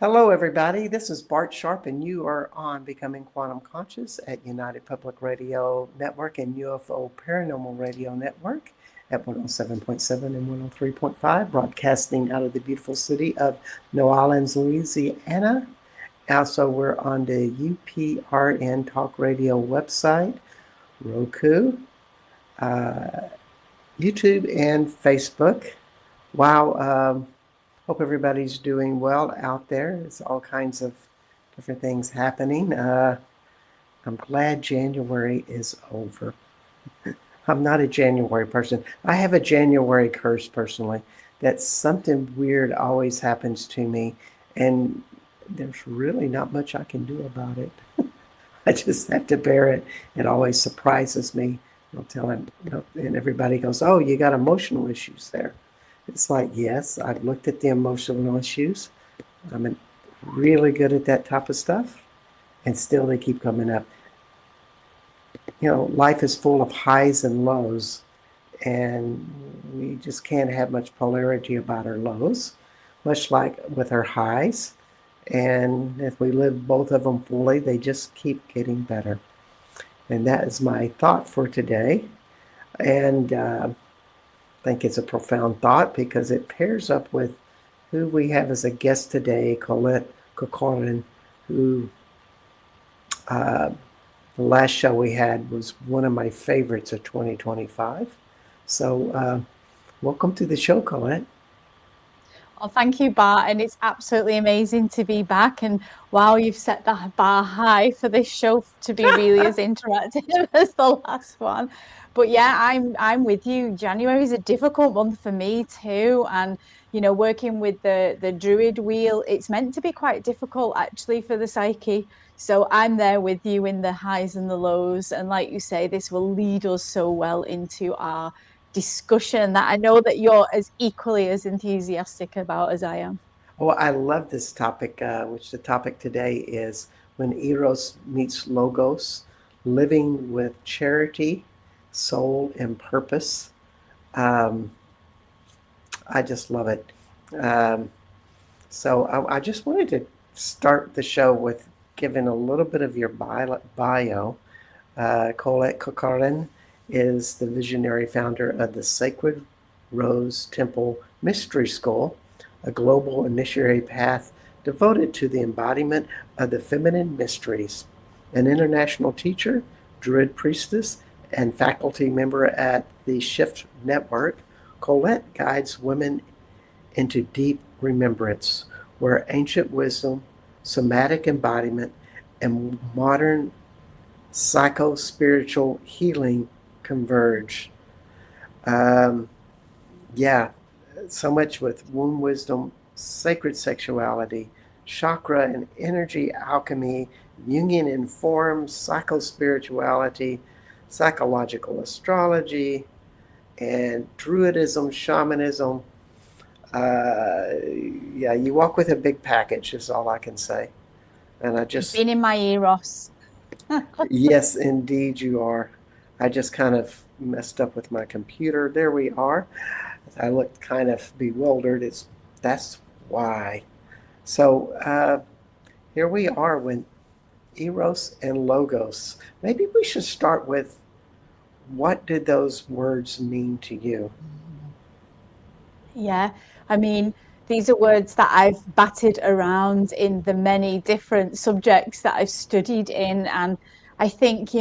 Hello, everybody. This is Bart Sharp, and you are on Becoming Quantum Conscious at United Public Radio Network and UFO Paranormal Radio Network at 107.7 and 103.5, broadcasting out of the beautiful city of New Orleans, Louisiana. Also, we're on the UPRN Talk Radio website, Roku, YouTube, and Facebook. Wow. Hope everybody's doing well out there. There's all kinds of different things happening. I'm glad January is over. I'm not a January person. I have a January curse personally. That something weird always happens to me, and there's really not much I can do about it. I just have to bear it. It always surprises me. I'll tell him, and everybody goes, "Oh, you got emotional issues there." It's like, yes, I've looked at the emotional issues. I'm really good at that type of stuff, and still they keep coming up. Life is full of highs and lows, and we just can't have much polarity about our lows, much like with our highs. And if we live both of them fully, they just keep getting better. And that is my thought for today. And I think it's a profound thought because it pairs up with who we have as a guest today, Collette Corcoran, who the last show we had was one of my favorites of 2025. So welcome to the show, Collette. Well, thank you, Bart, and it's absolutely amazing to be back. And wow, you've set the bar high for this show to be really as interactive as the last one. But yeah, I'm with you. January is a difficult month for me too, and working with the Druid wheel, it's meant to be quite difficult actually for the psyche. So I'm there with you in the highs and the lows, and like you say, this will lead us so well into our discussion that I know that you're as equally as enthusiastic about as I am. Oh, I love this topic, which the topic today is when Eros meets Logos, living with charity, soul, and purpose. Um, I just love it. Um, so I just wanted to start the show with giving a little bit of your bio. Collette Corcoran is the visionary founder of the Sacred Rose Temple Mystery School, a global initiatory path devoted to the embodiment of the feminine mysteries. An international teacher, Druid priestess, and faculty member at the Shift Network, Collette guides women into deep remembrance, where ancient wisdom, somatic embodiment, and modern psycho-spiritual healing converge. Um, yeah, so much with womb wisdom, sacred sexuality, chakra and energy alchemy, Jungian informed psycho-spirituality, psychological astrology, and Druidism, shamanism. Yeah, you walk with a big package is all I can say. And I just... Been in my Eros. Yes, indeed you are. I just kind of messed up with my computer. There we are. I looked kind of bewildered. That's why. So here we are with Eros and Logos. Maybe we should start with, what did those words mean to you? Yeah, I mean, these are words that I've batted around in the many different subjects that I've studied in. And I think,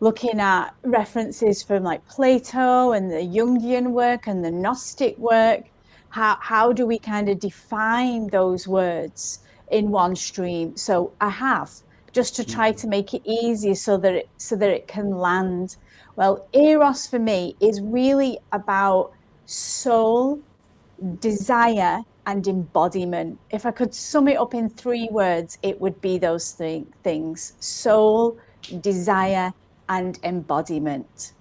looking at references from like Plato and the Jungian work and the Gnostic work, how do we kind of define those words in one stream? So I have, just to try to make it easier so that it can land. Well, Eros for me is really about soul, desire, and embodiment. If I could sum it up in three words, it would be those three things: soul, desire, and embodiment.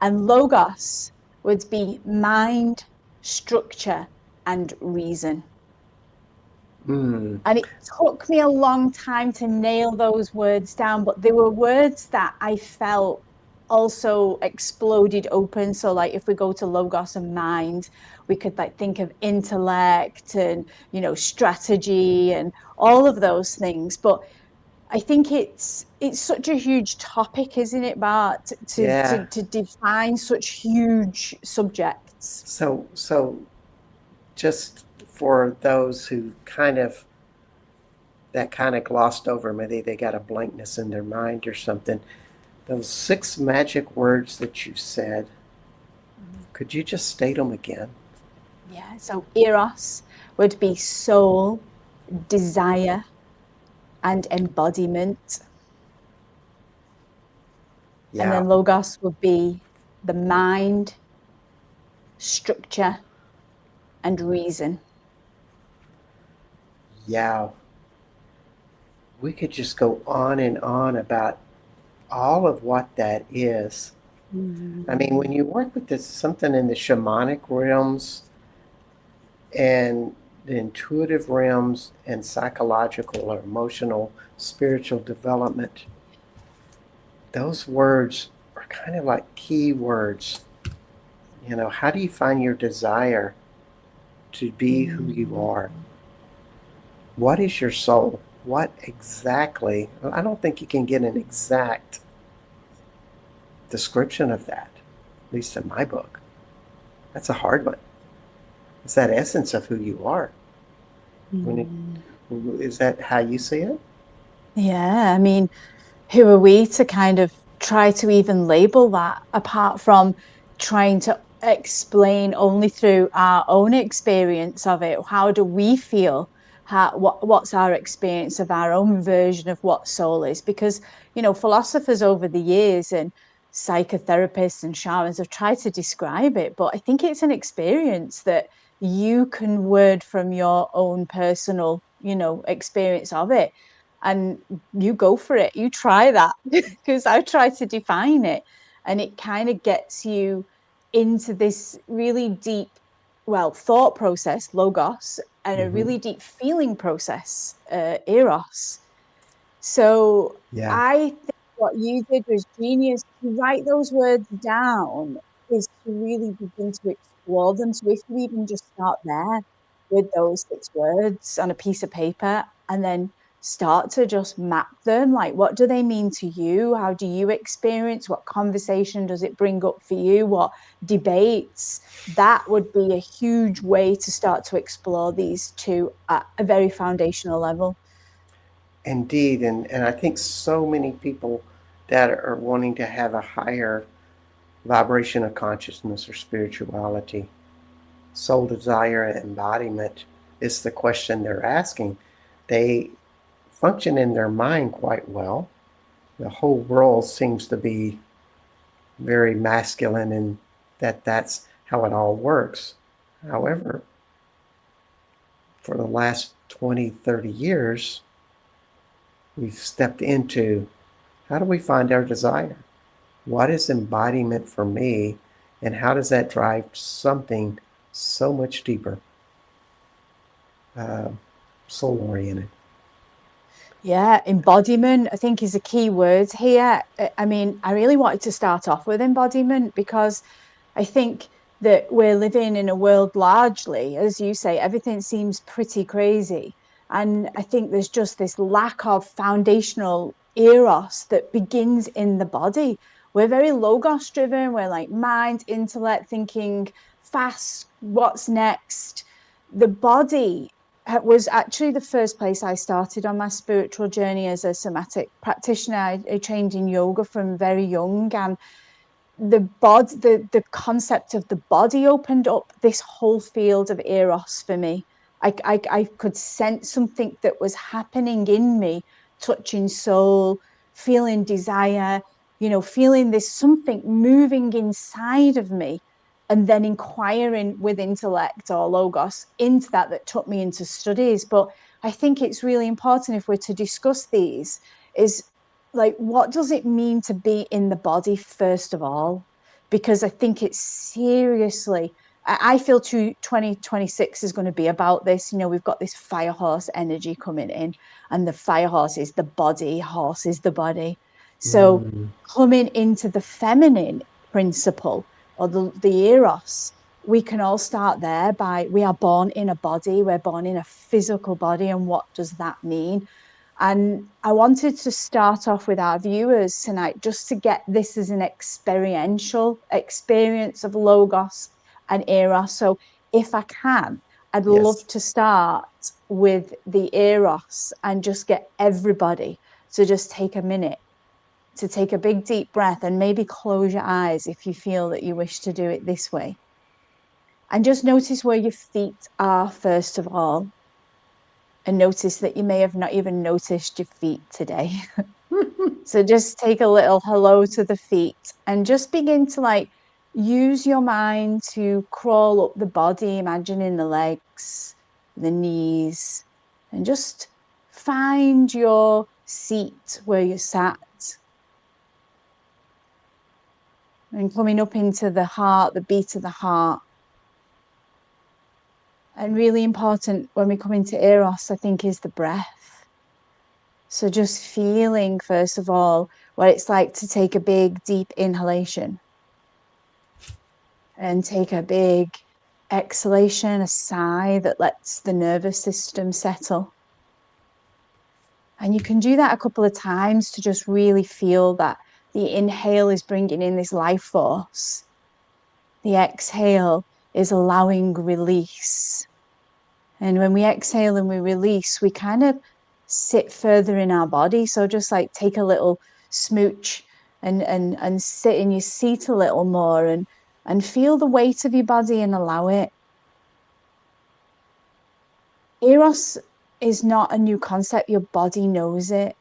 And logos would be mind, structure, and reason. Mm. And it took me a long time to nail those words down, but they were words that I felt also exploded open. So like if we go to logos and mind, we could like think of intellect and, you know, strategy and all of those things. But I think it's such a huge topic, isn't it, Bart, Yeah. to define such huge subjects. So just for those who kind of glossed over, maybe they got a blankness in their mind or something. Those six magic words that you said, could you just state them again? Yeah, so Eros would be soul, desire, and embodiment. And Yeah, then Logos would be the mind, structure, and reason. yeah. We could just go on and on about all of what that is. I mean, when Mm. you work with this something in the shamanic realms and the intuitive realms and psychological or emotional, spiritual development, those words are kind of like key words. You know, how do you find your desire to be who you Mm. are? What is your soul? What exactly? Well, I don't think you can get an exact description of that, at least in my book. That's a hard one. It's that essence of who you are. When it, Mm. is that how you see it? Yeah, I mean, who are we to kind of try to even label that apart from trying to explain only through our own experience of it? How do we feel? What's our experience of our own version of what soul is? Because, you know, philosophers over the years and psychotherapists and shamans have tried to describe it, but I think it's an experience that you can word from your own personal, you know, experience of it, and you go for it, you try that because I try to define it, and it kind of gets you into this really deep, well, thought process, logos, and a Mm-hmm. really deep feeling process, eros. So Yeah. I think what you did was genius. To write those words down is to really begin to explore them. So if you even just start there with those six words on a piece of paper and then start to just map them, like what do they mean to you? How do you experience? What conversation does it bring up for you? What debates? That would be a huge way to start to explore these two at a very foundational level. Indeed. And I think so many people that are wanting to have a higher vibration of consciousness or spirituality, soul desire, embodiment is the question they're asking. They function in their mind quite well. The whole world seems to be very masculine and that's how it all works. However, for the last 20, 30 years, we've stepped into how do we find our desire? What is embodiment for me? And how does that drive something so much deeper, uh, soul oriented? Yeah, embodiment, I think, is a key word here. I mean, I really wanted to start off with embodiment because I think that we're living in a world largely, as you say, everything seems pretty crazy. And I think there's just this lack of foundational eros that begins in the body. We're very logos driven. We're like mind, intellect, thinking fast, what's next? The body was actually the first place I started on my spiritual journey as a somatic practitioner. I trained in yoga from very young, and the concept of the body opened up this whole field of eros for me. I could sense something that was happening in me, touching soul, feeling desire, you know, feeling this something moving inside of me, and then inquiring with intellect or logos into that took me into studies. But I think it's really important, if we're to discuss these, is like, what does it mean to be in the body first of all? Because I think it's seriously, I feel 2026 is going to be about this. You know, we've got this fire horse energy coming in, and the fire horse is the body, horse is the body. So coming into the feminine principle, or the Eros, we can all start there. We are born in a body, we're born in a physical body. And what does that mean? And I wanted to start off with our viewers tonight just to get this as an experiential experience of Logos and Eros. So if I can, I'd love to start with the Eros and just get everybody to just take a minute to take a big deep breath and maybe close your eyes if you feel that you wish to do it this way. And just notice where your feet are first of all. And notice that you may have not even noticed your feet today. So just take a little hello to the feet and just begin to use your mind to crawl up the body, imagining the legs, the knees, and just find your seat where you're sat. And coming up into the heart, the beat of the heart. And really important when we come into Eros, I think, is the breath. So just feeling, first of all, what it's like to take a big, deep inhalation and take a big exhalation, a sigh that lets the nervous system settle. And you can do that a couple of times to just really feel that the inhale is bringing in this life force. The exhale is allowing release. And when we exhale and we release, we kind of sit further in our body. So just take a little smooch and sit in your seat a little more and feel the weight of your body and allow it. Eros is not a new concept. Your body knows it.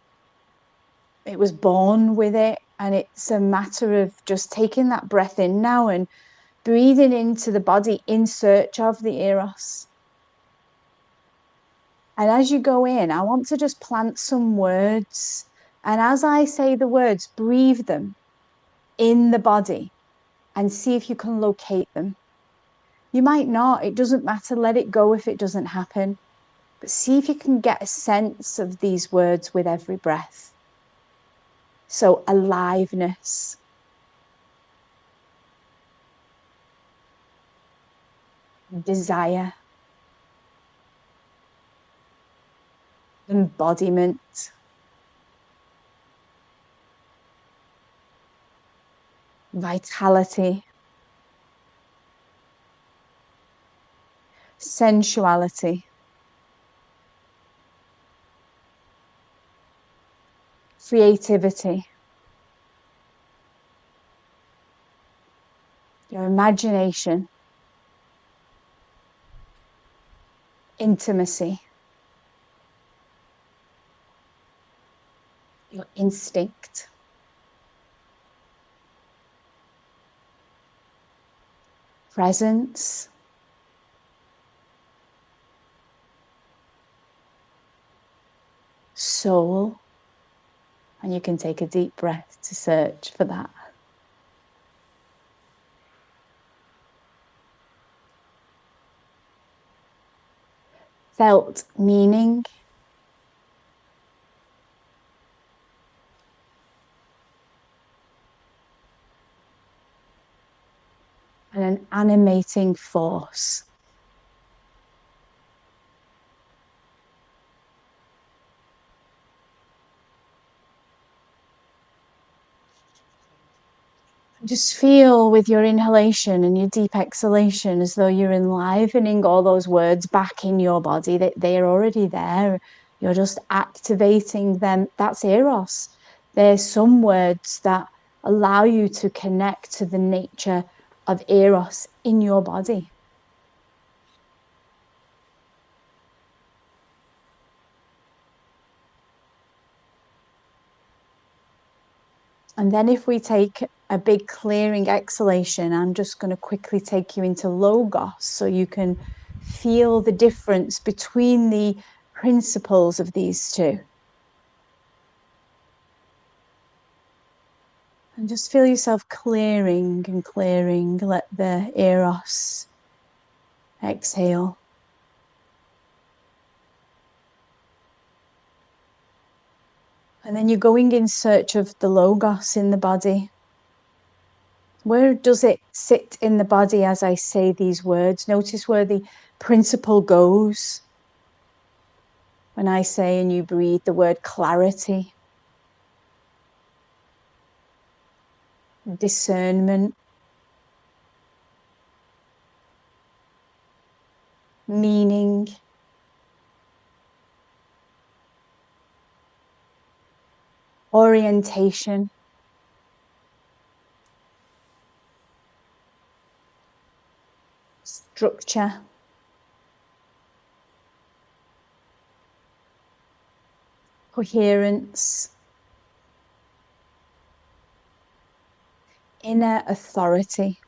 It was born with it. And it's a matter of just taking that breath in now and breathing into the body in search of the Eros. And as you go in, I want to just plant some words. And as I say the words, breathe them in the body and see if you can locate them. You might not, it doesn't matter. Let it go if it doesn't happen. But see if you can get a sense of these words with every breath. So, aliveness, desire, embodiment, vitality, sensuality, creativity, your imagination, intimacy, your instinct, presence, soul, and you can take a deep breath to search for that. Felt meaning, and an animating force. Just feel with your inhalation and your deep exhalation as though you're enlivening all those words back in your body. They're already there. You're just activating them. That's Eros. There's some words that allow you to connect to the nature of Eros in your body. And then if we take a big clearing exhalation, I'm just going to quickly take you into Logos so you can feel the difference between the principles of these two. And just feel yourself clearing and clearing. Let the Eros exhale. And And then you're going in search of the logos in the body. Where does it sit in the body as I say these words? Notice where the principle goes. When I say and you breathe the word clarity, discernment, meaning, orientation, structure, coherence, inner authority.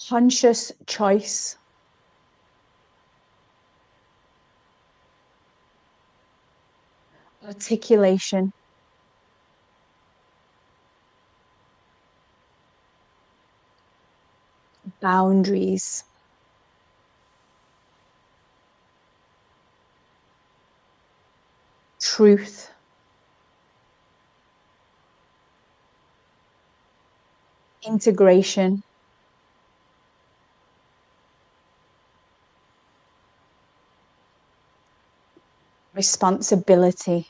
Conscious choice, articulation, boundaries, truth, integration, responsibility,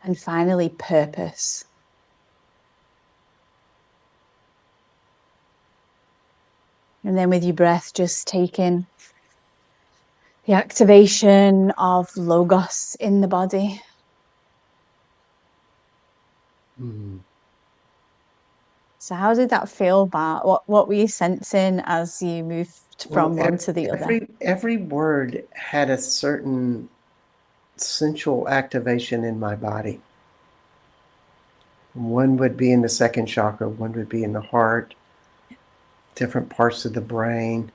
and finally, purpose. And then with your breath, just take in the activation of logos in the body. Mm. So how did that feel, Bart? What were you sensing as you moved Well, from one to the other? every word had a certain sensual activation in my body. One would be in the second chakra, one would be in the heart, different parts of the brain,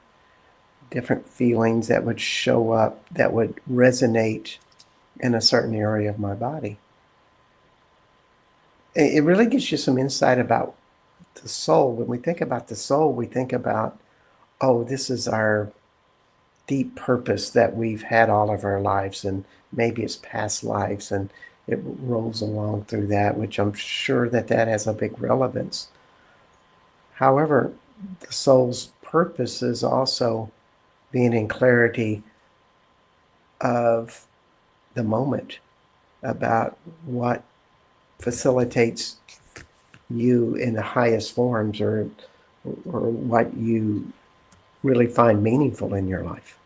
different feelings that would show up that would resonate in a certain area of my body. It really gives you some insight about the soul. When we think about the soul, we think about, oh, this is our deep purpose that we've had all of our lives, and maybe it's past lives, and it rolls along through that, which I'm sure that has a big relevance. However, the soul's purpose is also being in clarity of the moment, about what facilitates you in the highest forms, or what you really find meaningful in your life.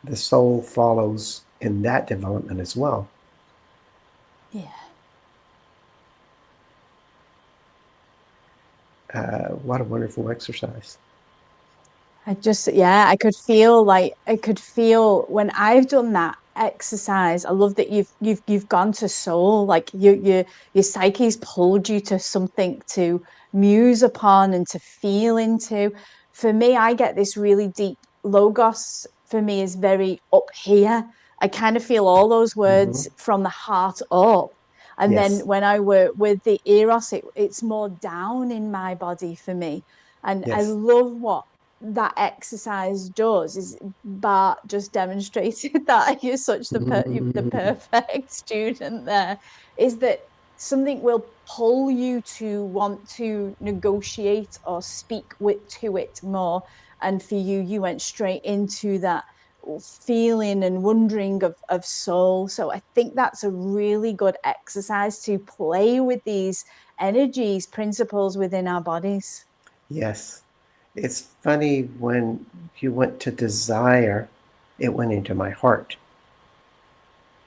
The soul follows in that development as well. Yeah. What a wonderful exercise. I could feel when I've done that exercise. I love that you've gone to soul, like your psyche's pulled you to something to muse upon and to feel into. For me, I get this really deep logos. For me, is very up here. I kind of feel all those words Mm-hmm. from the heart up. And then Yes, when I work with the Eros, it's more down in my body for me. And I yes. love what that exercise does. Is Bart just demonstrated that you're such you're the Mm-hmm. perfect student there, is that something will pull you to want to negotiate or speak with to it more. And for you, you went straight into that feeling and wondering of soul. So I think that's a really good exercise to play with these energies, principles within our bodies. Yes. It's funny, when you went to desire, it went into my heart,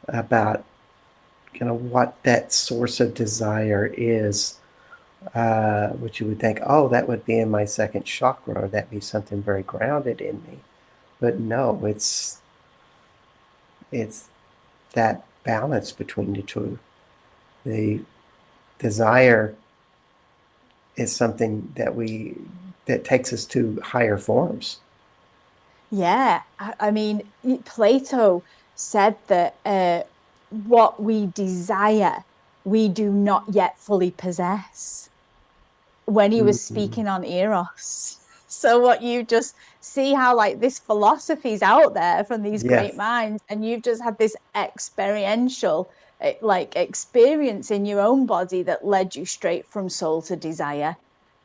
about what that source of desire is, which you would think, oh, that would be in my second chakra, or that'd be something very grounded in me. But no, it's that balance between the two. The desire is something that takes us to higher forms. Yeah, I mean, Plato said that what we desire, we do not yet fully possess. when he was Mm-hmm. speaking on Eros. So what you just see how like this philosophy's out there from these great Yes. minds, and you've just had this experiential like experience in your own body that led you straight from soul to desire.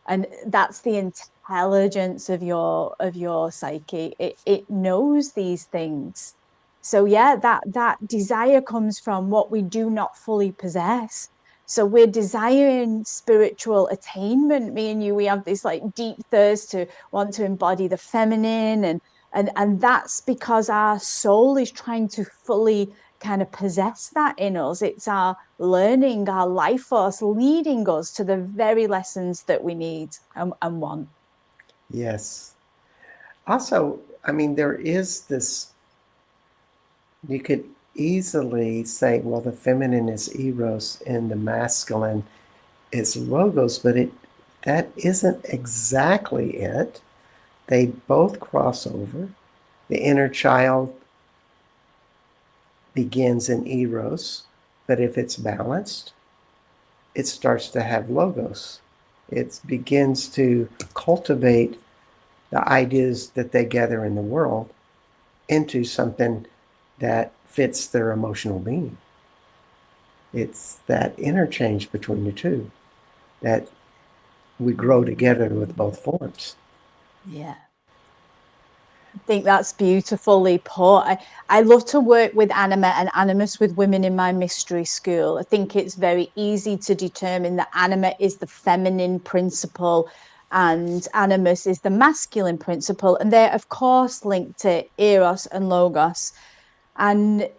And that's the intelligence of your psyche. It knows these things. So yeah, that desire comes from what we do not fully possess. So we're desiring spiritual attainment. Me and you, we have this like deep thirst to want to embody the feminine, and that's because our soul is trying to fully kind of possess that in us. It's our learning, our life force leading us to the very lessons that we need and want. Yes. Also, I mean, there is this, you could easily say, well, the feminine is Eros and the masculine is Logos, but that isn't exactly it. They both cross over. The inner child begins in Eros, but if it's balanced, it starts to have Logos. It begins to cultivate the ideas that they gather in the world into something that fits their emotional being. It's that interchange between the two that we grow together with both forms. Yeah. I think that's beautifully put. I love to work with anima and animus with women in my mystery school. I think it's very easy to determine that anima is the feminine principle and animus is the masculine principle. And they're, of course, linked to Eros and Logos. And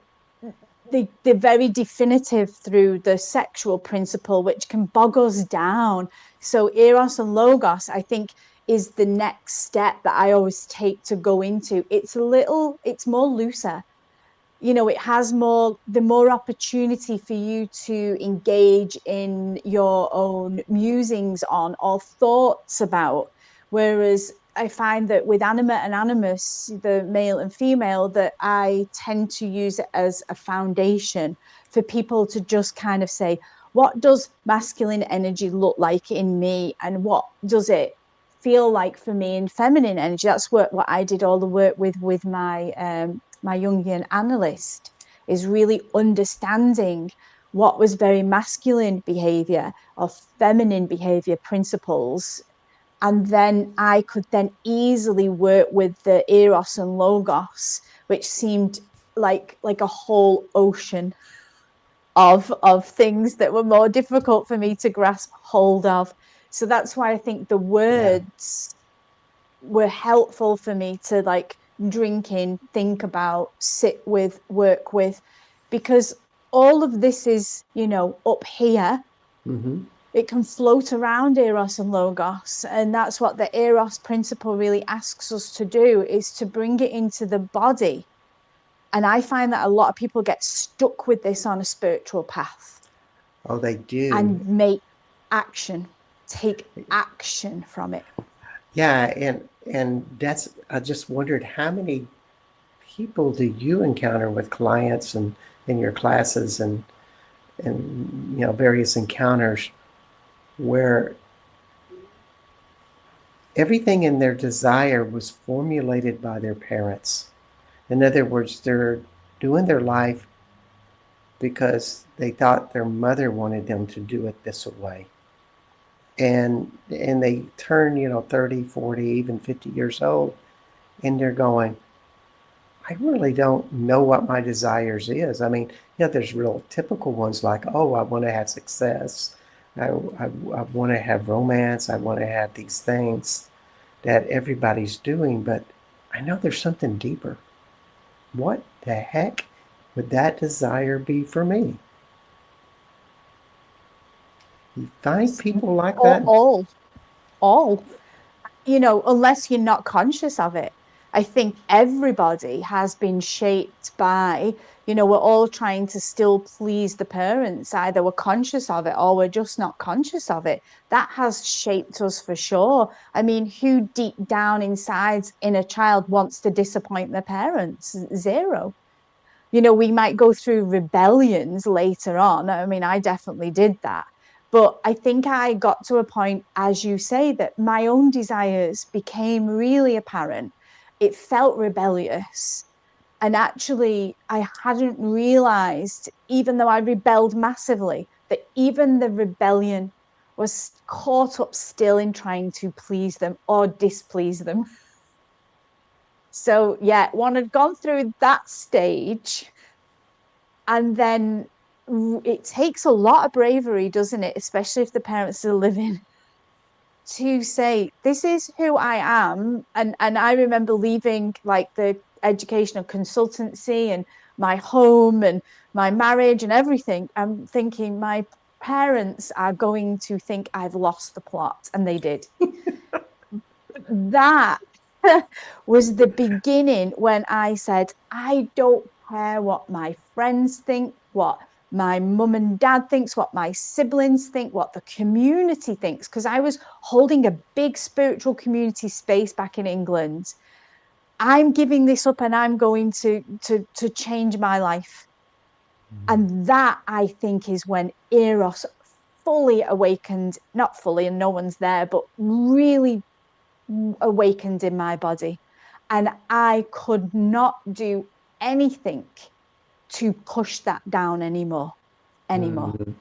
they're very definitive through the sexual principle, which can bog us down. So Eros and Logos, I think, is the next step that I always take to go into. It's more looser. It has the more opportunity for you to engage in your own musings on or thoughts about. Whereas I find that with anima and animus, the male and female, that I tend to use it as a foundation for people to just kind of say, what does masculine energy look like in me? And what does it feel like for me in feminine energy? That's what I did all the work with my Jungian analyst, is really understanding what was very masculine behavior or feminine behavior principles. And then I could then easily work with the Eros and Logos, which seemed like a whole ocean of things that were more difficult for me to grasp hold of. So that's why I think the Yeah. words were helpful for me to like drink in, think about, sit with, work with, because all of this is, up here. Mm-hmm. It can float around Eros and Logos. And that's what the Eros principle really asks us to do, is to bring it into the body. And I find that a lot of people get stuck with this on a spiritual path Oh, they do. and make action, take action from it. Yeah, and that's, I just wondered how many people do you encounter with clients and in your classes and various encounters where everything in their desire was formulated by their parents. In other words, they're doing their life because they thought their mother wanted them to do it this way. And they turn, 30, 40, even 50 years old, and they're going, I really don't know what my desires is. I mean, there's real typical ones like, oh, I want to have success. I want to have romance. I want to have these things that everybody's doing, but I know there's something deeper. What the heck would that desire be for me? You find people like all, that? all, all. Unless you're not conscious of it. I think everybody has been shaped by, we're all trying to still please the parents. Either we're conscious of it or we're just not conscious of it. That has shaped us for sure. I mean, who deep down inside in a child wants to disappoint their parents? Zero. We might go through rebellions later on. I mean, I definitely did that. But I think I got to a point, as you say, that my own desires became really apparent. It felt rebellious. And actually, I hadn't realized, even though I rebelled massively, that even the rebellion was caught up still in trying to please them or displease them. So, yeah, one had gone through that stage. And then it takes a lot of bravery, doesn't it? Especially if the parents are living, to say, this is who I am. And I remember leaving like the educational consultancy and my home and my marriage and everything. I'm thinking my parents are going to think I've lost the plot. And they did. That was the beginning when I said, I don't care what my friends think, what my mum and dad thinks, what my siblings think, what the community thinks, because I was holding a big spiritual community space back in England. I'm giving this up and I'm going to change my life. And that, I think, is when Eros fully awakened, not fully, and no one's there, but really awakened in my body. And I could not do anything to push that down anymore. Mm.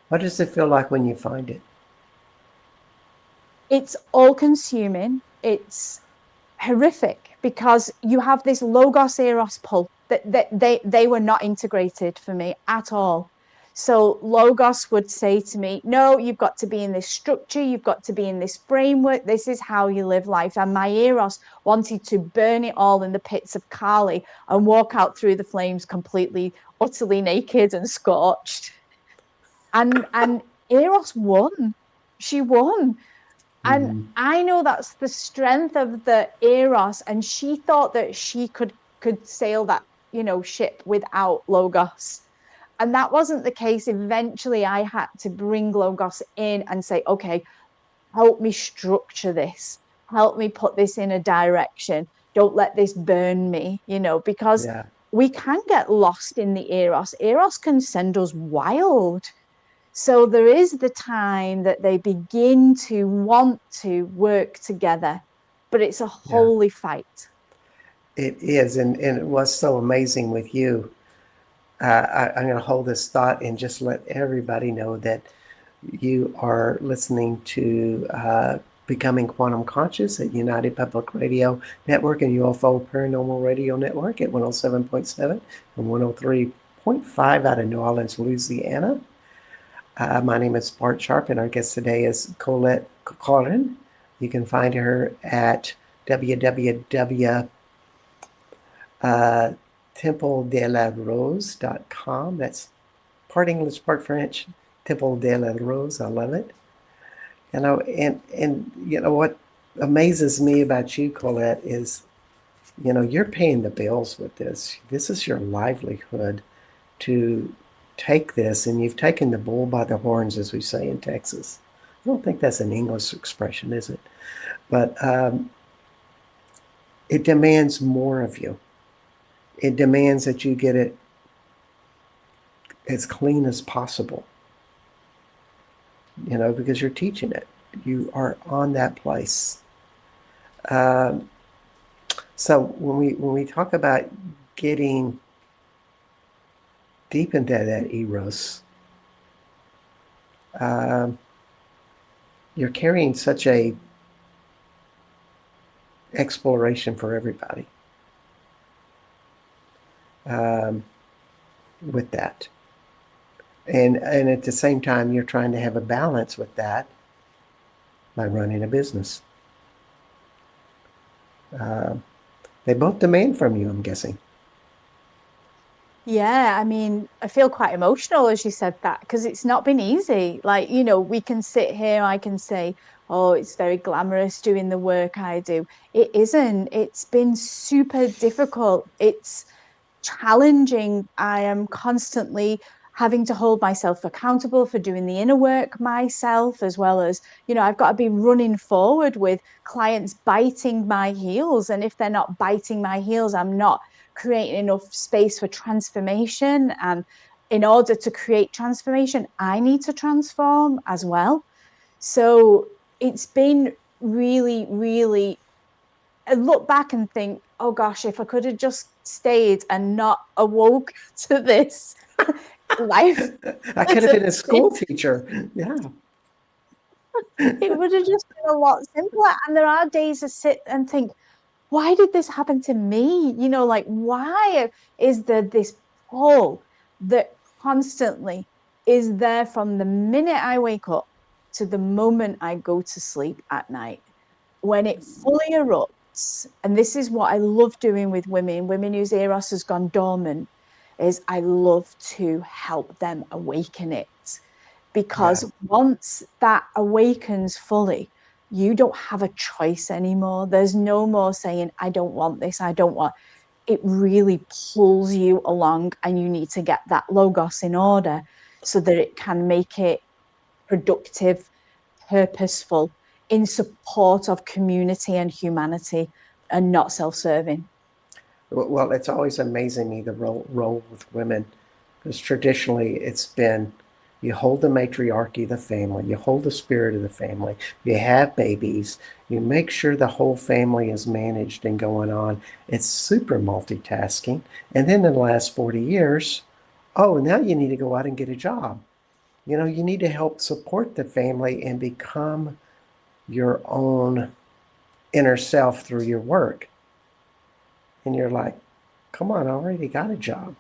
What does it feel like when you find it? It's all consuming. It's horrific because you have this logos eros pull that they were not integrated for me at all. So logos would say to me, no, you've got to be in this structure, you've got to be in this framework, this is how you live life. And my eros wanted to burn it all in the pits of Kali and walk out through the flames completely utterly naked and scorched. And Eros won. She won. And Mm. I know that's the strength of the Eros. And she thought that she could sail that, ship without Logos. And that wasn't the case. Eventually, I had to bring Logos in and say, okay, help me structure this. Help me put this in a direction. Don't let this burn me, because Yeah. we can get lost in the Eros. Eros can send us wild. So there is the time that they begin to want to work together, but it's a Yeah. holy fight. It is. And it was so amazing with you. I'm going to hold this thought and just let everybody know that you are listening to Becoming Quantum Conscious at United Public Radio Network and UFO Paranormal Radio Network at 107.7 and 103.5 out of New Orleans, Louisiana. My name is Bart Sharp, and our guest today is Collette Corcoran. You can find her at www.templedelarose.com. That's part English, part French. Temple de la Rose. I love it. And what amazes me about you, Collette, is you're paying the bills with this. This is your livelihood to take this, and you've taken the bull by the horns, as we say in Texas. I don't think that's an English expression, is it? But it demands more of you. It demands that you get it as clean as possible, because you're teaching it. You are on that place. So when we talk about getting deep into that Eros, you're carrying such a exploration for everybody with that. And at the same time, you're trying to have a balance with that by running a business. They both demand from you, I'm guessing. Yeah, I mean, I feel quite emotional as you said that because it's not been easy. Like, we can sit here, I can say, oh, it's very glamorous doing the work I do. It isn't. It's been super difficult. It's challenging. I am constantly having to hold myself accountable for doing the inner work myself, as well as, I've got to be running forward with clients biting my heels. And if they're not biting my heels, I'm not creating enough space for transformation. And in order to create transformation, I need to transform as well. So it's been really, really, I look back and think, oh gosh, if I could have just stayed and not awoke to this life I could have been a adaptation, school teacher. Yeah. it would have just been a lot simpler. And there are days I sit and think, why did this happen to me? Like, why is there this pull that constantly is there from the minute I wake up to the moment I go to sleep at night? When it fully erupts, and this is what I love doing with women whose Eros has gone dormant, is I love to help them awaken it. Yeah. Because once that awakens fully, you don't have a choice anymore. There's no more saying, I don't want this, I don't want. It really pulls you along, and you need to get that logos in order so that it can make it productive, purposeful, in support of community and humanity, and not self-serving. Well, it's always amazing me the role with women, because traditionally it's been you hold the matriarchy of the family, you hold the spirit of the family, you have babies, you make sure the whole family is managed and going on. It's super multitasking. And then in the last 40 years, oh, now you need to go out and get a job. You need to help support the family and become your own inner self through your work. And you're like, come on, I already got a job.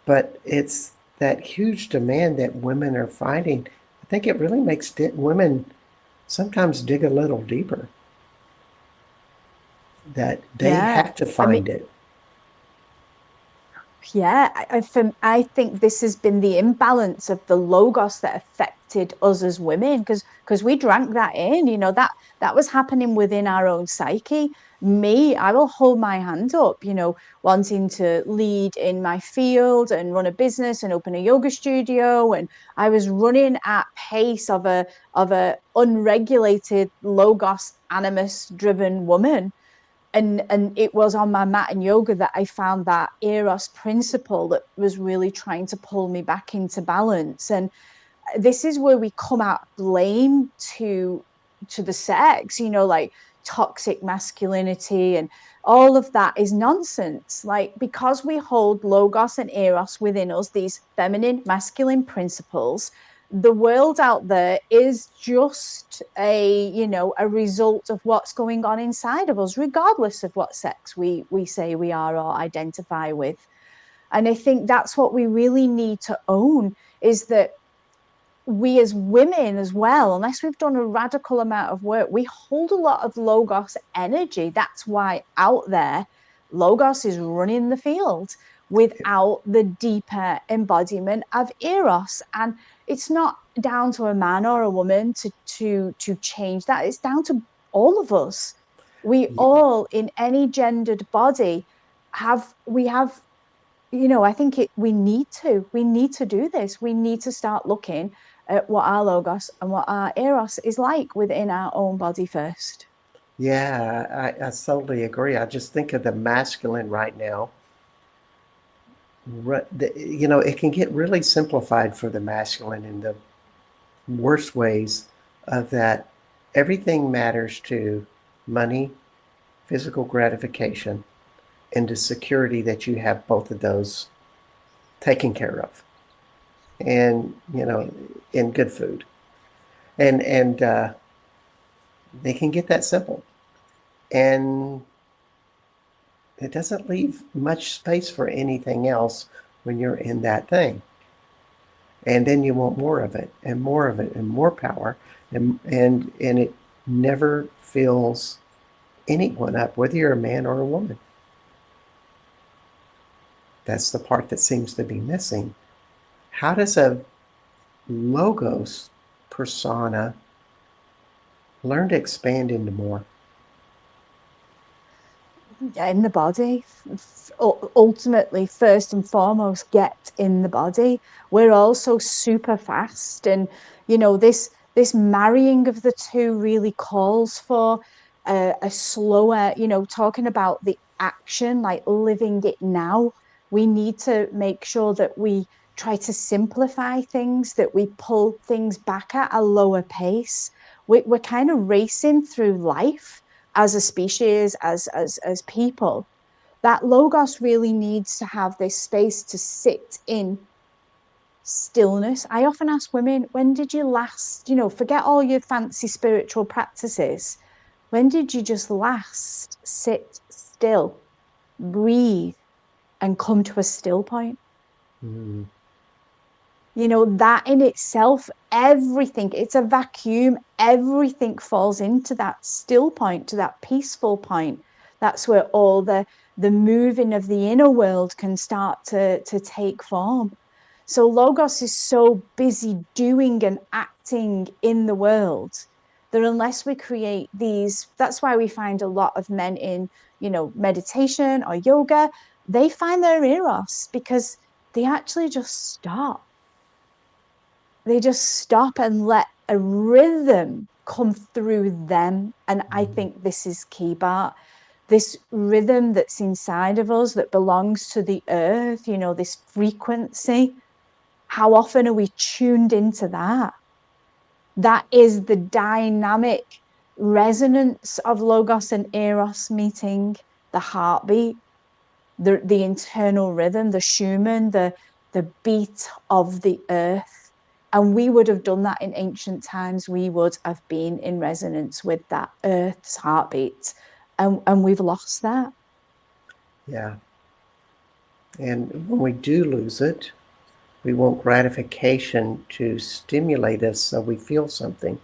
But it's that huge demand that women are finding. I think it really makes women sometimes dig a little deeper, that they Yeah. have to I mean, find it. yeah, I think this has been the imbalance of the logos that affected us as women, because we drank that in, that was happening within our own psyche. Me, I will hold my hand up, wanting to lead in my field and run a business and open a yoga studio, and I was running at pace of a unregulated logos animus driven woman. And it was on my mat in yoga that I found that Eros principle that was really trying to pull me back into balance. And this is where we come out blame to the sex, like toxic masculinity and all of that is nonsense. Like, because we hold logos and eros within us, these feminine masculine principles, the world out there is just a result of what's going on inside of us, regardless of what sex we say we are or identify with. And I think that's what we really need to own, is that we as women as well, unless we've done a radical amount of work, we hold a lot of logos energy. That's why out there, logos is running the field without the deeper embodiment of eros. And it's not down to a man or a woman to change that. It's down to all of us. We all, in any gendered body, have I think we need to do this. We need to start looking at what our logos and what our eros is like within our own body first. Yeah, I totally agree. I just think of the masculine right now. It can get really simplified for the masculine in the worst ways, of that everything matters to money, physical gratification, and the security that you have both of those taken care of, and in good food, and they can get that simple, and it doesn't leave much space for anything else when you're in that thing. And then you want more of it and more of it and more power, and it never fills anyone up, whether you're a man or a woman. That's the part that seems to be missing. How does a logos persona learn to expand into more? In the body, ultimately, first and foremost, get in the body. We're also super fast, and this marrying of the two really calls for a slower, talking about the action, like living it now. We need to make sure that we try to simplify things, that we pull things back at a lower pace. We're kind of racing through life as a species, as people. That logos really needs to have this space to sit in stillness. I often ask women, when did you last, forget all your fancy spiritual practices. When did you just last sit still, breathe, and come to a still point? Mm. That in itself, everything, it's a vacuum, everything falls into that still point, to that peaceful point. That's where all the moving of the inner world can start to take form. So logos is so busy doing and acting in the world that unless we create these, that's why we find a lot of men in, meditation or yoga, they find their eros because they actually just stop. They just stop and let a rhythm come through them. And I think this is key, Bart. This rhythm that's inside of us that belongs to the earth, this frequency. How often are we tuned into that? That is the dynamic resonance of Logos and Eros meeting, the heartbeat, the internal rhythm, the Schumann, the beat of the earth. And we would have done that in ancient times. We would have been in resonance with that earth's heartbeat. And we've lost that. Yeah. And when we do lose it, we want gratification to stimulate us so we feel something.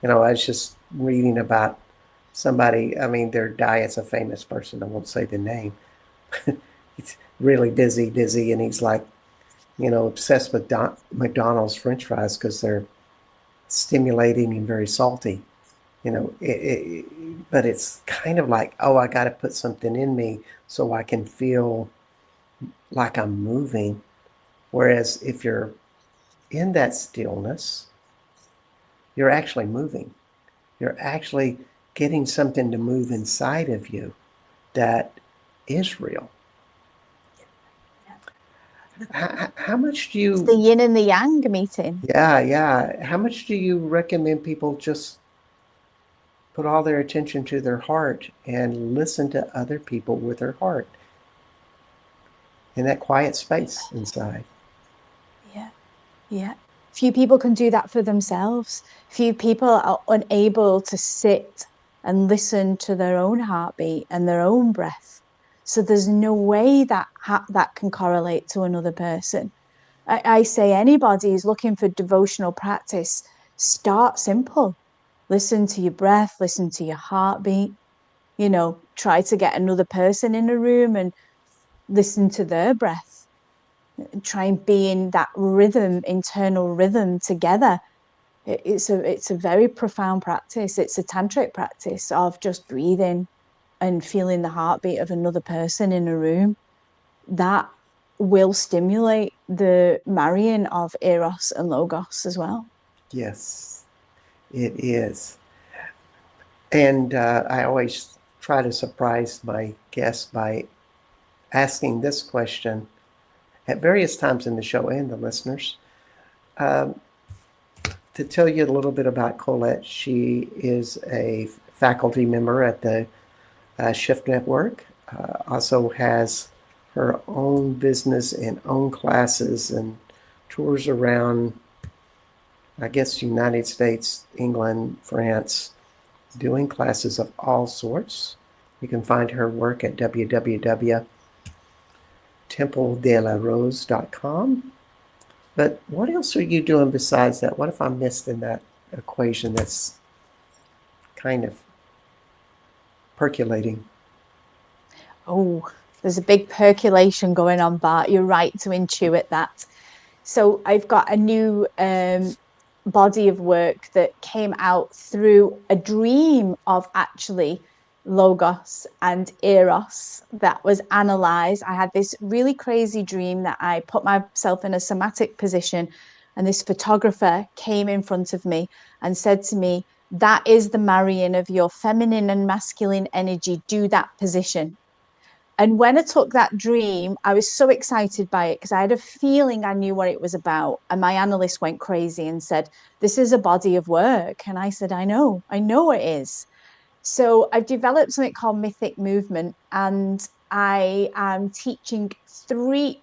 I was just reading about somebody, I mean, their diet's a famous person, I won't say the name. He's really busy, and he's like, obsessed with McDonald's French fries because they're stimulating and very salty. But it's kind of like, oh, I got to put something in me so I can feel like I'm moving. Whereas if you're in that stillness, you're actually moving. You're actually getting something to move inside of you that is real. How much do It's the you, yin and the yang meeting. yeah, how much do you recommend people just put all their attention to their heart and listen to other people with their heart in that quiet space inside? Yeah. Yeah. Few people can do that for themselves. Few people are unable to sit and listen to their own heartbeat and their own breath. So there's no way that that can correlate to another person. I say anybody who's looking for devotional practice, start simple. Listen to your breath, listen to your heartbeat. Try to get another person in a room and listen to their breath. Try and be in that rhythm, internal rhythm together. It's a very profound practice. It's a tantric practice of just breathing and feeling the heartbeat of another person in a room. That will stimulate the marrying of Eros and Logos as well. Yes, it is. And I always try to surprise my guests by asking this question at various times in the show and the listeners. Um, to tell you a little bit about Collette, she is a faculty member at the Shift Network, also has her own business and own classes and tours around, I guess, United States, England, France, doing classes of all sorts. You can find her work at www.templedelarose.com. But what else are you doing besides that? What if I missed in that equation that's kind of percolating? Oh, there's a big percolation going on, Bart. You're right to intuit that. So I've got a new body of work that came out through a dream of actually Logos and Eros that was analyzed. I had this really crazy dream that I put myself in a somatic position, and this photographer came in front of me and said to me, "That is the marrying of your feminine and masculine energy. Do that position." And when I took that dream, I was so excited by it because I had a feeling I knew what it was about. And my analyst went crazy and said, "This is a body of work." And I said, I know it is. So I've developed something called Mythic Movement, and I am teaching three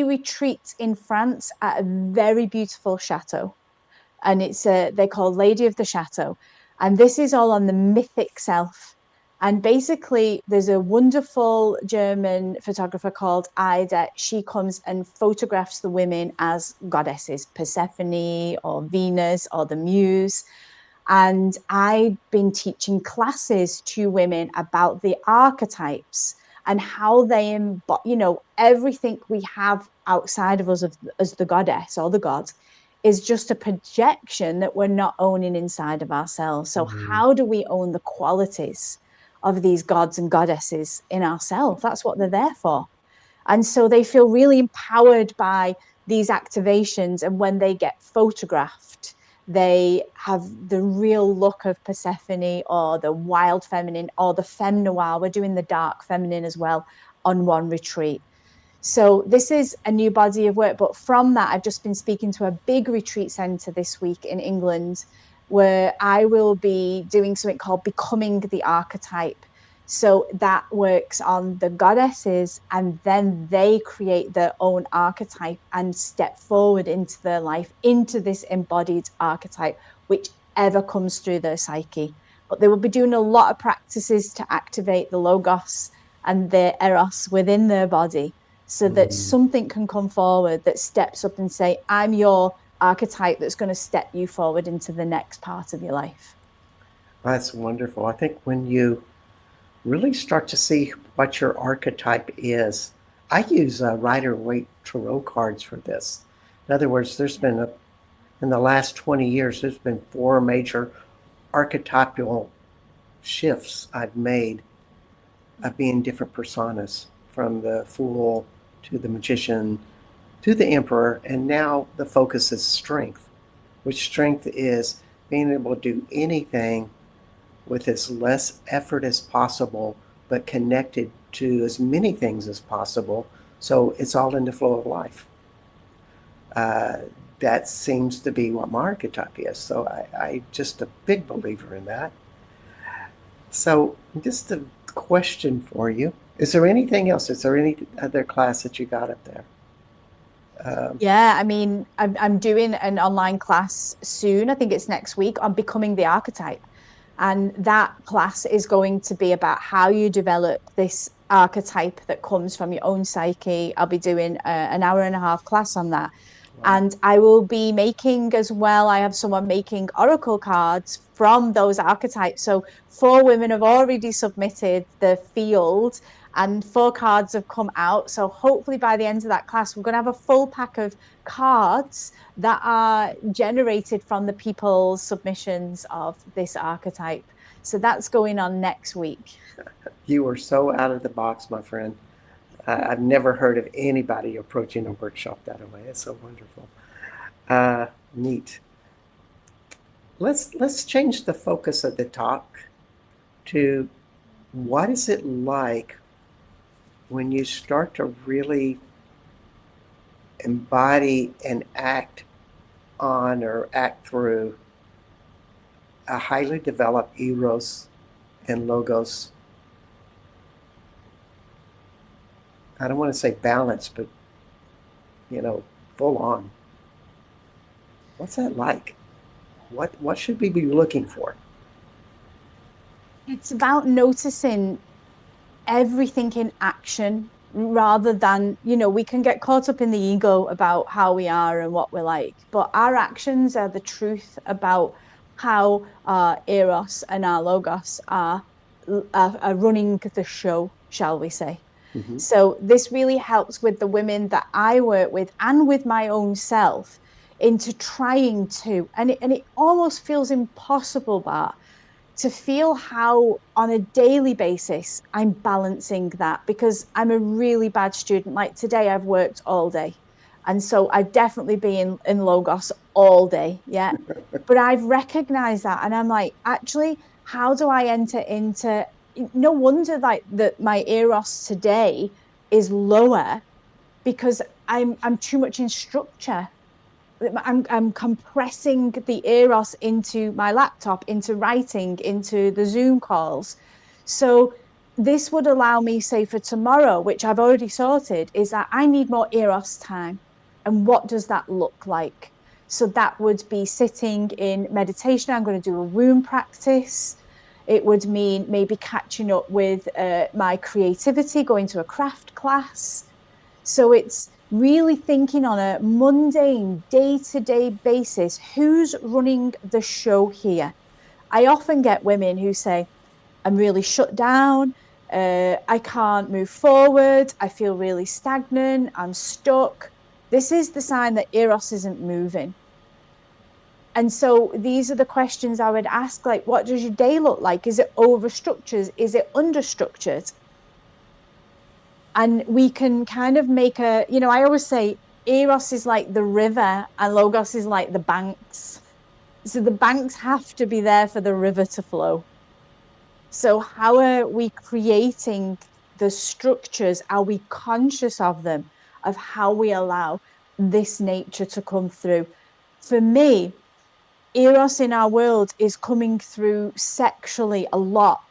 retreats in France at a very beautiful chateau, and they're called Lady of the Chateau, and this is all on the mythic self. And basically, there's a wonderful German photographer called Ida. She comes and photographs the women as goddesses, Persephone or Venus or the Muse. And I've been teaching classes to women about the archetypes and how they embody, everything we have outside of us as the goddess or the god is just a projection that we're not owning inside of ourselves. So, Mm. how do we own the qualities of these gods and goddesses in ourselves? That's what they're there for. And so they feel really empowered by these activations. And when they get photographed, they have the real look of Persephone or the wild feminine or the femme noir. We're doing the dark feminine as well on one retreat. So this is a new body of work. But from that, I've just been speaking to a big retreat center this week in England where I will be doing something called Becoming the Archetype. So that works on the goddesses, and then they create their own archetype and step forward into their life, into this embodied archetype, whichever comes through their psyche. But they will be doing a lot of practices to activate the logos and the eros within their body so that Mm. something can come forward that steps up and say, I'm your archetype that's going to step you forward into the next part of your life. That's wonderful. I think when you really start to see what your archetype is, I use Rider Waite Tarot cards for this. In other words, in the last 20 years, there's been four major archetypal shifts I've made of being different personas, from the Fool to the Magician to the Emperor, and now the focus is strength, which strength is being able to do anything with as less effort as possible, but connected to as many things as possible. So it's all in the flow of life. Uh, that seems to be what my archetype is. So I just a big believer in that. So just a question for you. Is there anything else? Is there any other class that you got up there? Um, Yeah, I mean, I'm doing an online class soon. I think it's next week on becoming the archetype. And that class is going to be about how you develop this archetype that comes from your own psyche. I'll be doing an hour and a half class on that. wow. And I will be making as well, I have someone making oracle cards from those archetypes. So four women have already submitted the field and four cards have come out. So hopefully by the end of that class, we're going to have a full pack of cards that are generated from the people's submissions of this archetype. So that's going on next week. You are so out of the box, my friend. I've never heard of anybody approaching a workshop that way. It's so wonderful. Neat. Let's change the focus of the talk to what is it like when you start to really embody and act on or act through a highly developed eros and logos. I don't want to say balance, but full on. What's that like? What should we be looking for? It's about noticing everything in action rather than, we can get caught up in the ego about how we are and what we're like, but our actions are the truth about how our Eros and our Logos are running the show, shall we say. Mm-hmm. So this really helps with the women that I work with and with my own self into trying to, and it almost feels impossible, Bart, to feel how on a daily basis I'm balancing that because I'm a really bad student. Like today, I've worked all day. And so I've definitely been in Logos all day. Yeah. But I've recognized that. And I'm like, actually, how do I enter into no wonder like that my Eros today is lower because I'm too much in structure. I'm compressing the Eros into my laptop, into writing, into the Zoom calls. So this would allow me, say, for tomorrow, which I've already sorted, is that I need more Eros time. And what does that look like? So that would be sitting in meditation. I'm going to do a womb practice. It would mean maybe catching up with my creativity, going to a craft class. So it's really thinking on a mundane day to day basis who's running the show here. I often get women who say, I'm really shut down. I can't move forward. I feel really stagnant. I'm stuck. This is the sign that Eros isn't moving. And so these are the questions I would ask, like, what does your day look like? Is it over structured? Is it under structured? And we can kind of make a, I always say Eros is like the river and Logos is like the banks. So the banks have to be there for the river to flow. So how are we creating the structures? Are we conscious of them, of how we allow this nature to come through? For me, Eros in our world is coming through sexually a lot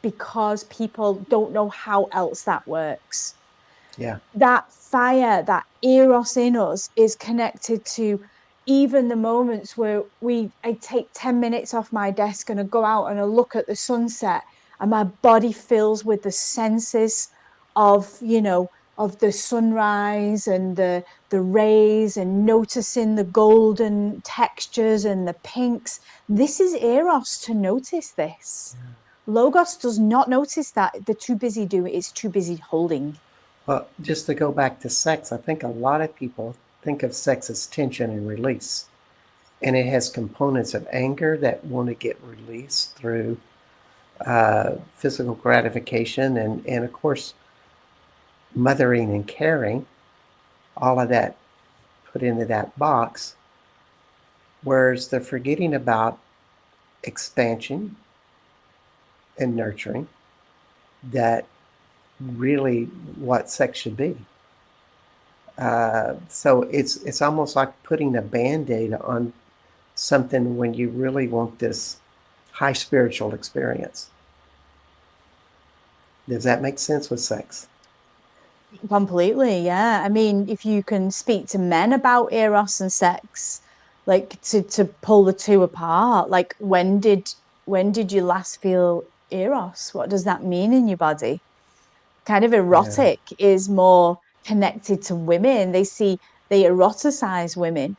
because people don't know how else that works. Yeah. That fire, that Eros in us is connected to even the moments where I take 10 minutes off my desk and I go out and I look at the sunset and my body fills with the senses of, of the sunrise and the rays and noticing the golden textures and the pinks. This is Eros to notice this. Yeah. Logos does not notice that. They're too busy doing it. It's too busy holding. Well, just to go back to sex, I think a lot of people think of sex as tension and release. And it has components of anger that want to get released through physical gratification and, of course, mothering and caring, all of that put into that box. Whereas they're forgetting about expansion and nurturing, that really what sex should be. So it's almost like putting a band-aid on something when you really want this high spiritual experience. Does that make sense with sex? Completely, yeah. I mean, if you can speak to men about Eros and sex, like to pull the two apart, like when did you last feel Eros? What does that mean in your body? Kind of Yeah, erotic is more connected to women. They eroticize women,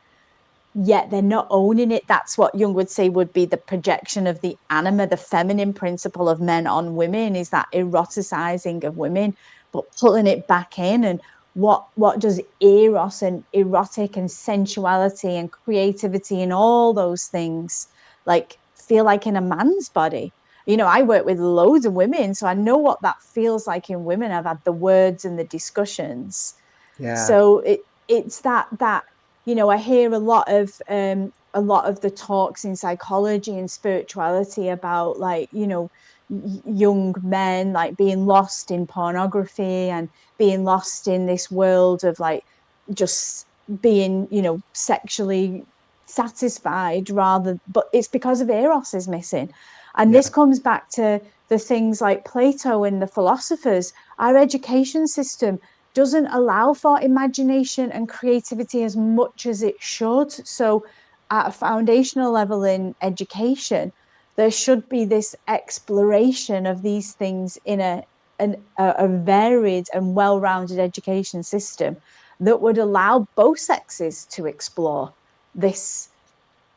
yet they're not owning it. That's what Jung would say would be the projection of the anima, the feminine principle of men on women, is that eroticizing of women, but pulling it back in. And what does eros and erotic and sensuality and creativity and all those things like feel like in a man's body? I work with loads of women, so I know what that feels like in women. I've had the words and the discussions. yeah, So it's that I hear a lot of the talks in psychology and spirituality about like young men like being lost in pornography and being lost in this world of like just being sexually satisfied rather, but it's because of Eros is missing. And yeah, this comes back to the things like Plato and the philosophers. Our education system doesn't allow for imagination and creativity as much as it should. So, at a foundational level in education, there should be this exploration of these things in a varied and well rounded education system that would allow both sexes to explore this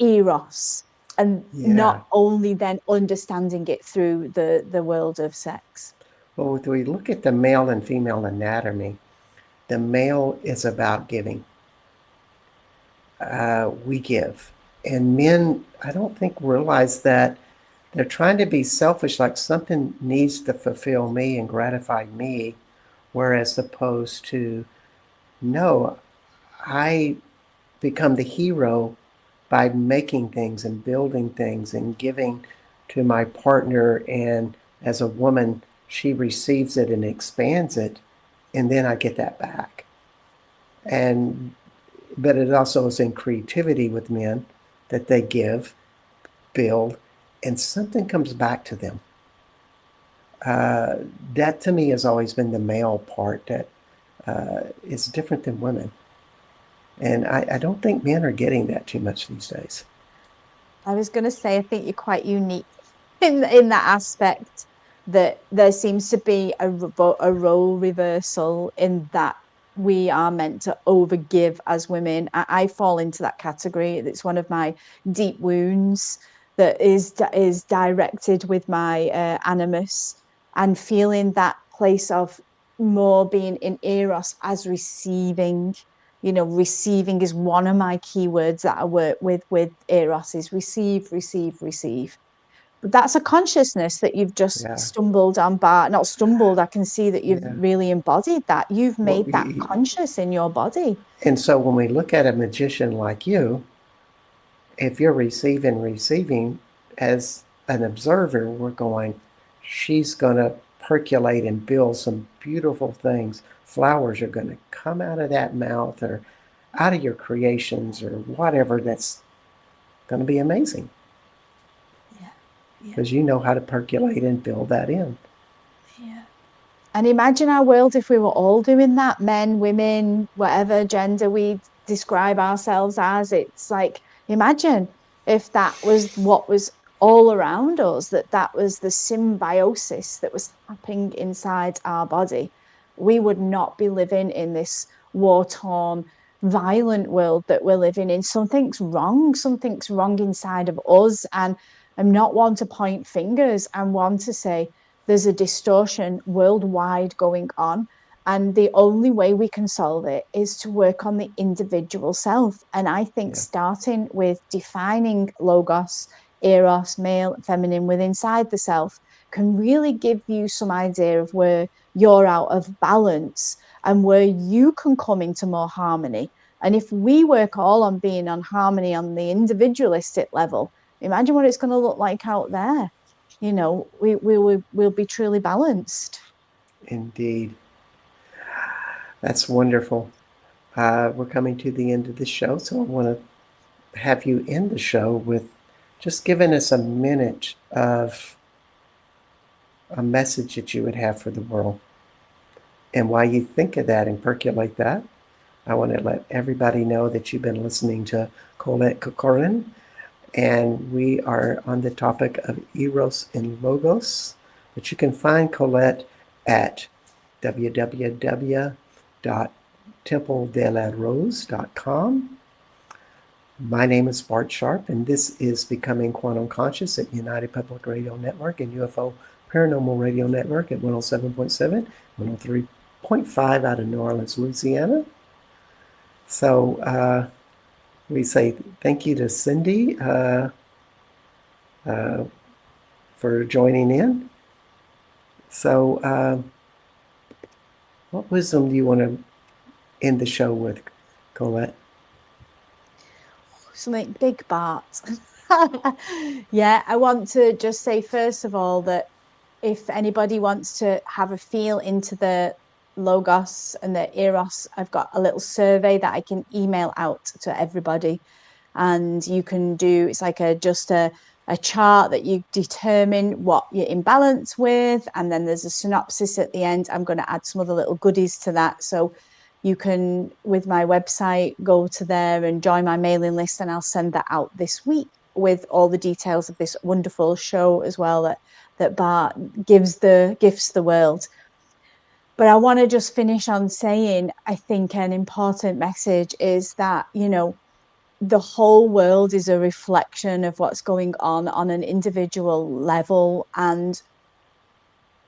eros and yeah. not only then understanding it through the world of sex. Well, if we look at the male and female anatomy, the male is about giving. We give. And men, I don't think, realize that they're trying to be selfish, like something needs to fulfill me and gratify me, whereas opposed to, no, I become the hero by making things and building things and giving to my partner and As a woman, she receives it and expands it, and then I get that back. And but it also is in creativity with men that they give, build, and something comes back to them. Uh, that to me has always been the male part that is different than women. And I don't think men are getting that too much these days. I was going to say, I think you're quite unique in that aspect, that there seems to be a role reversal in that we are meant to overgive as women. I fall into that category. It's one of my deep wounds that is directed with my animus, and feeling that place of more being in Eros as receiving. Receiving is one of my keywords that I work with Eros, is receive, receive, receive. But that's a consciousness that you've just Yeah, stumbled on, Bart. Not stumbled, I can see that you've yeah. really embodied that. You've Well, made that conscious in your body. and so when we look at a magician like you, if you're receiving as an observer, we're going, she's going to percolate and build some beautiful things. Flowers are going to come out of that mouth or out of your creations or whatever. That's going to be amazing Yeah, yeah, because you know how to percolate and build that in. yeah. And imagine our world if we were all doing that, men, women, whatever gender we describe ourselves as. It's like, imagine if that was what was all around us, that was the symbiosis that was happening inside our body. We would not be living in this war-torn, violent world that we're living in. Something's wrong inside of us. And I'm not one to point fingers. I'm one to say, there's a distortion worldwide going on. And the only way we can solve it is to work on the individual self. And I think Yeah, starting with defining logos, eros, male, feminine within inside the self can really give you some idea of where you're out of balance and where you can come into more harmony. And if we work all on being on harmony on the individualistic level, imagine what it's going to look like out there. We'll be truly balanced. indeed. That's wonderful. We're coming to the end of the show, so I want to have you end the show with just giving us a minute of a message that you would have for the world. And while you think of that and percolate that, I want to let everybody know that you've been listening to Collette Corcoran, and we are on the topic of Eros and Logos. But you can find Collette at www.templedelarose.com. My name is Bart Sharp, and this is Becoming Quantum Conscious at United Public Radio Network and UFO Paranormal Radio Network at 107.7, 103.5 out of New Orleans, Louisiana. So we say thank you to Cindy for joining in. So what wisdom do you want to end the show with, Collette? Something big, Bart. Yeah, I want to just say, first of all, that if anybody wants to have a feel into the logos and the eros, I've got a little survey that I can email out to everybody. And you can do, it's like a chart that you determine what you're in balance with. And then there's a synopsis at the end. I'm going to add some other little goodies to that. So you can, with my website, go to there and join my mailing list, and I'll send that out this week with all the details of this wonderful show as well that Bart gifts the world. But I want to just finish on saying, I think an important message is that, the whole world is a reflection of what's going on an individual level. And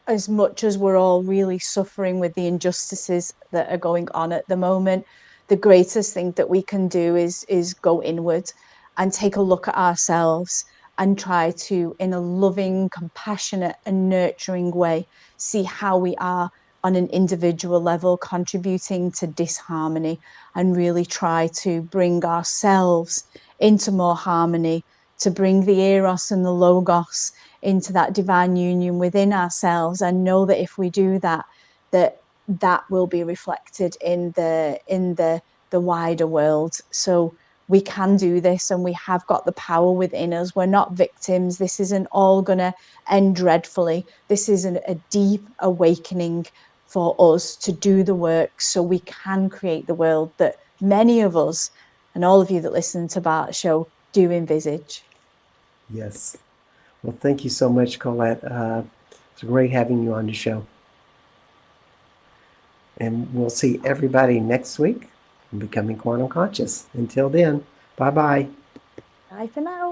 as much as we're all really suffering with the injustices that are going on at the moment, the greatest thing that we can do is go inward and take a look at ourselves and try to, in a loving, compassionate, and nurturing way, see how we are on an individual level contributing to disharmony, and really try to bring ourselves into more harmony, to bring the eros and the logos into that divine union within ourselves, and know that if we do that, that will be reflected in the wider world. So we can do this, and we have got the power within us. We're not victims. This isn't all going to end dreadfully. This is a deep awakening for us to do the work so we can create the world that many of us and all of you that listen to Bart's show do envisage. Yes. Well, thank you so much, Collette. It's great having you on the show. And we'll see everybody next week on Becoming Quantum Conscious. Until then, bye-bye. Bye for now.